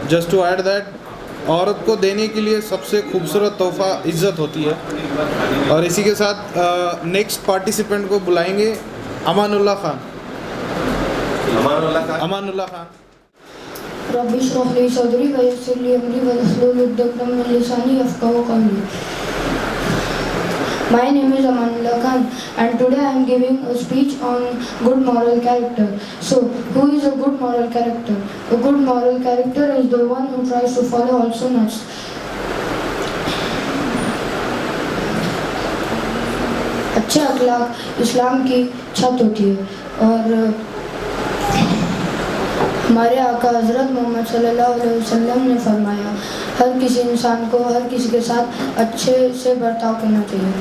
Just to add that عورت کو دینے کے لیے سب سے خوبصورت تحفہ عزت ہوتی ہے. اور اسی کے ساتھ نیکسٹ پارٹیسپینٹ کو بلائیں گے امان اللہ خان. امان اللہ خان. رب اشرح لي صدري ويسر لي امري واحلل عقدة من لساني يفقهوا قولي. My name is Amanullah Khan and today I am giving a speech on good moral character. So, who is a good moral character? A good moral character is the one who tries to follow all sunnahs. اچھے اخلاق اسلام کی چھت ہوتی ہے اور ہمارے آقا حضرت محمد صلی اللہ علیہ وسلم نے فرمایا ہر کسی انسان کو ہر کسی کے ساتھ اچھے سے برتاؤ کرنا چاہیے،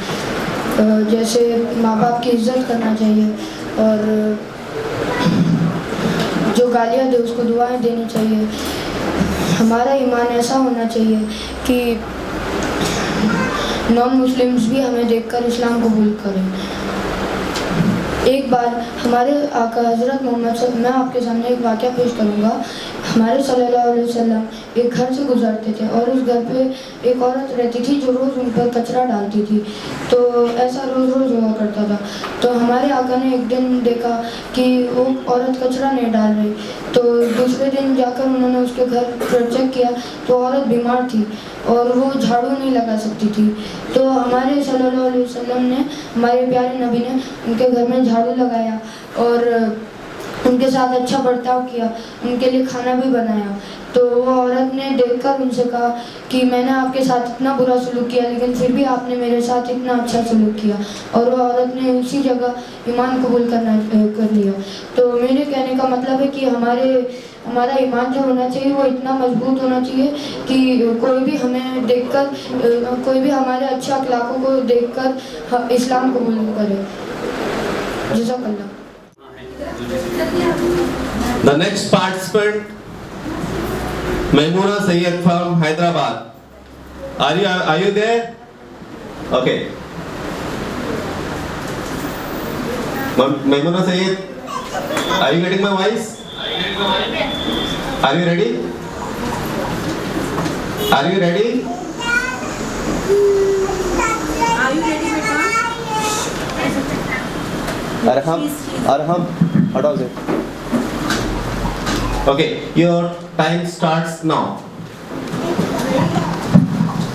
جیسے ماں باپ کی عزت کرنا چاہیے اور جو گالیاں دے اس کو دعائیں دینی چاہیے. ہمارا ایمان ایسا ہونا چاہیے کہ نان مسلمز بھی ہمیں دیکھ کر اسلام قبول کریں. ایک بار ہمارے آقا حضرت محمد میں آپ کے سامنے ایک واقعہ پیش کروں گا. ہمارے صلی اللہ علیہ وسلم ایک گھر سے گزرتے تھے اور اس گھر پہ ایک عورت رہتی تھی جو روز ان پر کچرا ڈالتی تھی. تو ایسا روز روز ہوا کرتا تھا. تو ہمارے آقا نے ایک دن دیکھا کہ وہ عورت کچرا نہیں ڈال رہی. تو دوسرے دن جا کر انہوں نے اس کے گھر چیک کیا تو عورت بیمار تھی اور وہ جھاڑو نہیں لگا سکتی تھی. تو ہمارے صلی اللہ علیہ وسلم نے ہمارے پیارے نبی نے ان کے گھر میں جھاڑو لگایا اور ان کے ساتھ اچھا برتاؤ کیا، ان کے لیے کھانا بھی بنایا. تو وہ عورت نے دیکھ کر ان سے کہا کہ میں نے آپ کے ساتھ اتنا برا سلوک کیا لیکن پھر بھی آپ نے میرے ساتھ اتنا اچھا سلوک کیا. اور وہ عورت نے اسی جگہ ایمان قبول کر لیا. تو میرے کہنے کا مطلب ہے کہ ہمارا ایمان جو ہونا چاہیے وہ اتنا مضبوط ہونا چاہیے کہ کوئی بھی ہمیں دیکھ کر کوئی بھی ہمارے اچھے اخلاقوں کو دیکھ کر اسلام قبول کرے. جزاک اللہ. The next participant, Maimuna Sayyed from Hyderabad. Are you there? Okay. Maimuna Sayyed, are you getting my voice? Are you ready? Are you ready? Are you ready, beta? Arham, hataओ से. Okay, your time starts now.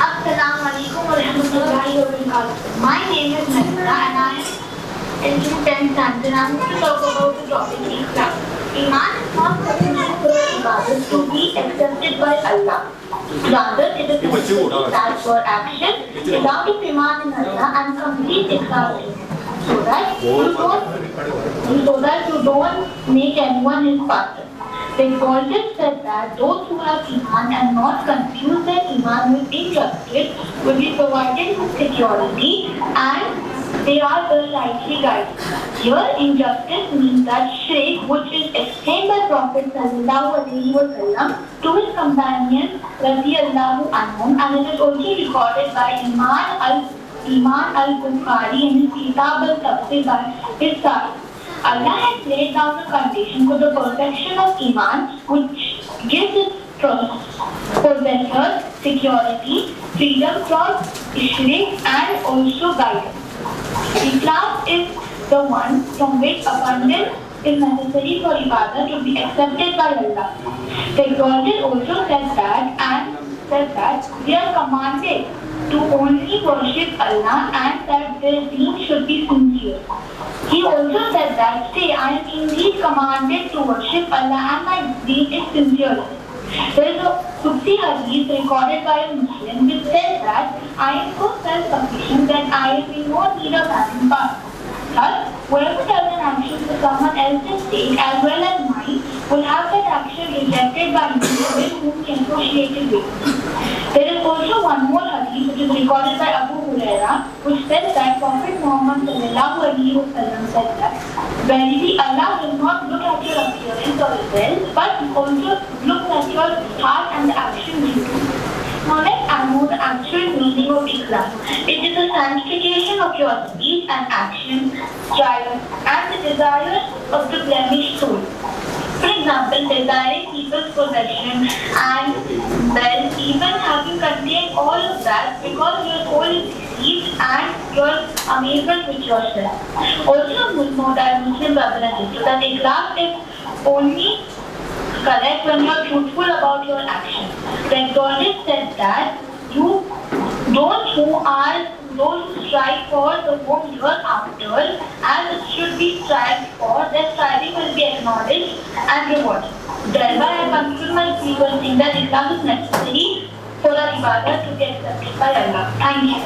Assalamu alaikum wa rahmatullahi wa barakatuh. My name is Maimuna and I am in 10th standard and I'm going to talk about the topic Islam. Iman is not sufficient for ibadat to be accepted by Allah. Rather, it is necessary that for action, without of Iman in Allah and complete Islam, so that you don't make anyone his partner. The Exalted said that those who have Iman and not confuse their Iman with injustice will be provided with security and they are well rightly guided. Here, injustice means that shirk which is explained by Prophet sallallahu alaihi wasallam to his companions radiyallahu anhum, and it is also recorded by Imam al-Bukhari in his Kitab al-Tafsir by his side. Allah has laid down a condition for the perfection of Iman which gives its possessors security, freedom from shirk and also guidance. Islam is the one from which abundance is necessary for ibadah to be accepted by Allah. The Exalted also said that we are commanded to only worship Allah and that their deen should be sincere. He also said that, say, I am indeed commanded to worship Allah and my deen is sincere. There is a Qudsi hadith recorded by a Muslim which says that I am so self-sufficient that I am in no need of having partners. Thus, whoever does an action for someone else's sake as well as mine will have that action rejected by me with whom he associated with. There is also one more hadith which is recorded by Abu Huraira which says that Prophet Muhammad sallallahu alaihi wasallam said that verily Allah will not look at your appearance or wealth but also looks at your heart and the action you do. Now let's know the actual meaning of Islam. It is a sanctification of your speech and action, strife and the desires of the blemished soul. For example, desiring people's possession and wealth, even having contained all of that, because your soul is deceived and your amazement with yourself. Also, Muslim brother and sister, that Islam is only correct when you are truthful about your action. The Exalted said that those who strive for the home you are after, as it should be strived for, their striving will be acknowledged and rewarded. Thereby, I conclude my speech by saying that Islam is necessary for our ibadah to be accepted by Allah. Thank you.